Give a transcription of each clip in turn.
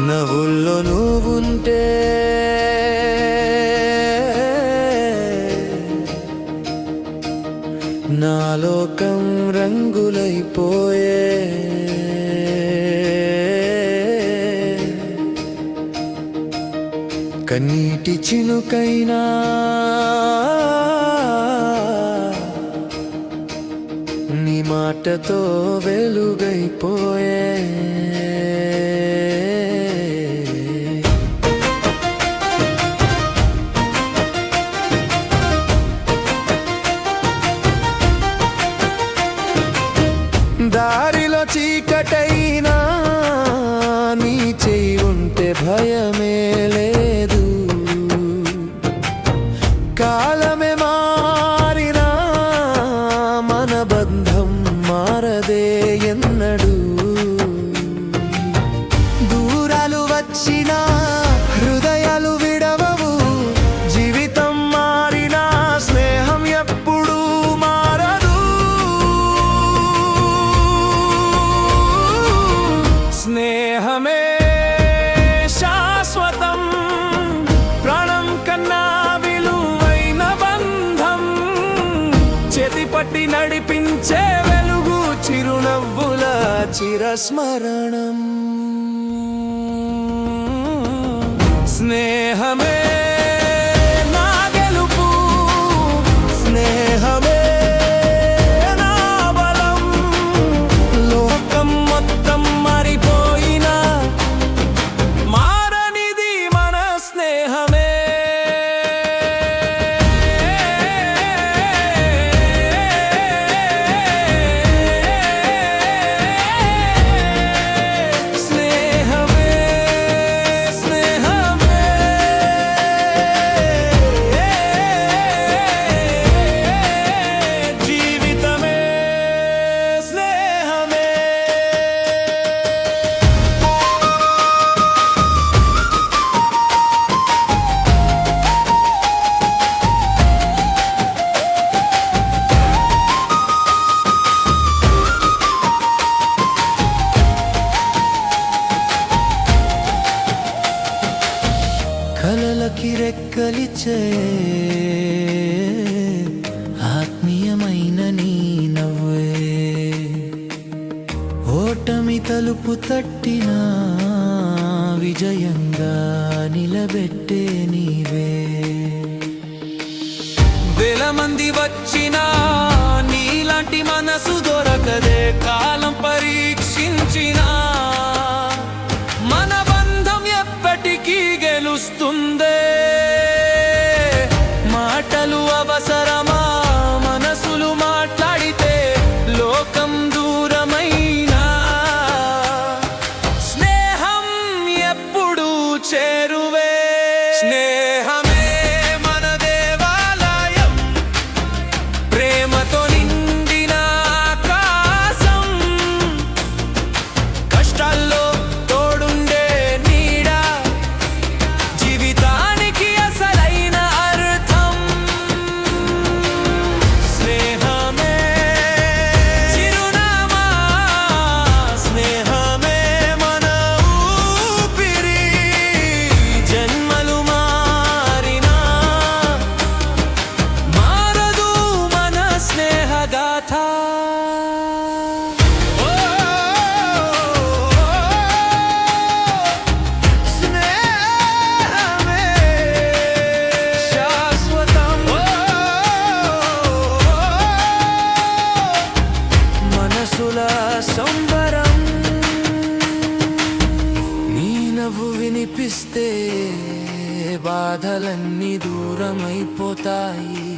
నవ్వుల్లో నువ్వుంటే నా లోకం రంగులైపోయే. కన్నీటి చినుకైనా నీ మాటతో వెలుగైపోయే. దారిలో చీకటైనా నీ చెయ్యి ఉంటే భయమే లేదు. కాలమే మారినా మన బంధం మారదే ఎన్నడూ. దూరాలు వచ్చినా హృదయాలు విడవవు. జీవితం మారినా స్నేహం ఎప్పుడూ మారదు. స్నేహమే శాశ్వతం, ప్రాణం కన్నా విలువైన బంధం. చేతిపట్టి నడిపించే వెలుగు, చిరునవ్వుల చిరస్మరణం. స్నేహమే నా గెలుపు, స్నేహమే నా బలం. లోకం మొత్తం మారిపోయినా మారనిది మన స్నేహమే. కలలకి రెక్కలిచ్చే ఆత్మీయమైన నీ నవ్వే. ఓటమి తలుపు తట్టినా విజయంగా నిలబెట్టే నీవే. వేల మంది వచ్చినా నీలాంటి మనసు దొరకదే. కాలం పరీక్షించినా మన బంధం ఎప్పటికీ గెలుస్తుందే. మాటలు అవసరమా, మనసులు మాట్లాడితే లోకం దూరమైనా స్నేహం ఎప్పుడూ చేరువే. స్నేహమే మన దేవాలయం, ప్రేమతో నిండిన ఆకాశం. కష్టాల్లో తోడుండే నీడా, జీవితానికి అసలైన అర్థం. స్నేహమే చిరునామా, స్నేహమే మన ఊపిరి. జన్మలు మారినా మారదు మన స్నేహగాథ. స్నేహమే శాశ్వతం, మనసుల సంబరం. నీ నవ్వు వినిపిస్తే బాధలన్నీ దూరమైపోతాయి.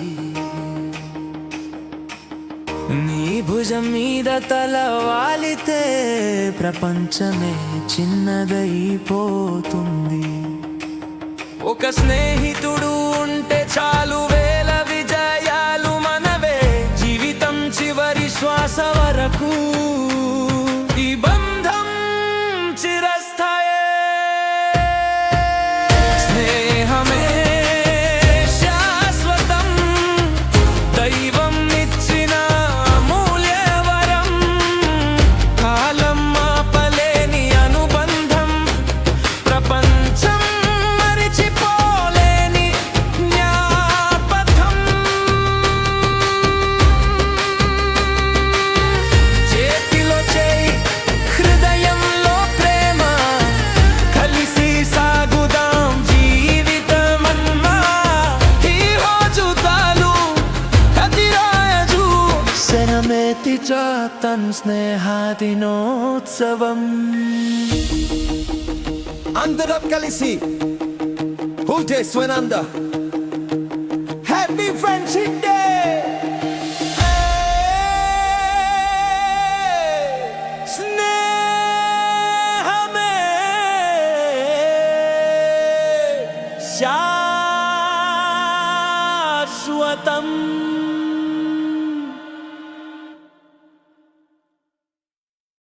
నీ భుజం మీద తల వాలితే ప్రపంచమే చిన్నదైపోతుంది. ఒక స్నేహితుడు ఉంటే చాలు, వేల విజయాలు మనవే. జీవితం చివరి శ్వాస వరకు ఈ బంధం చిరస్థాయే. స్నేహమే శాశ్వతం, దైవం ఇచ్చిన అమూల్యవరం. కాలం ఆపలేని అనుబంధం, తన్ స్నేహాదినోత్సవం. అందరం కలిసి ఊటే స్వనంద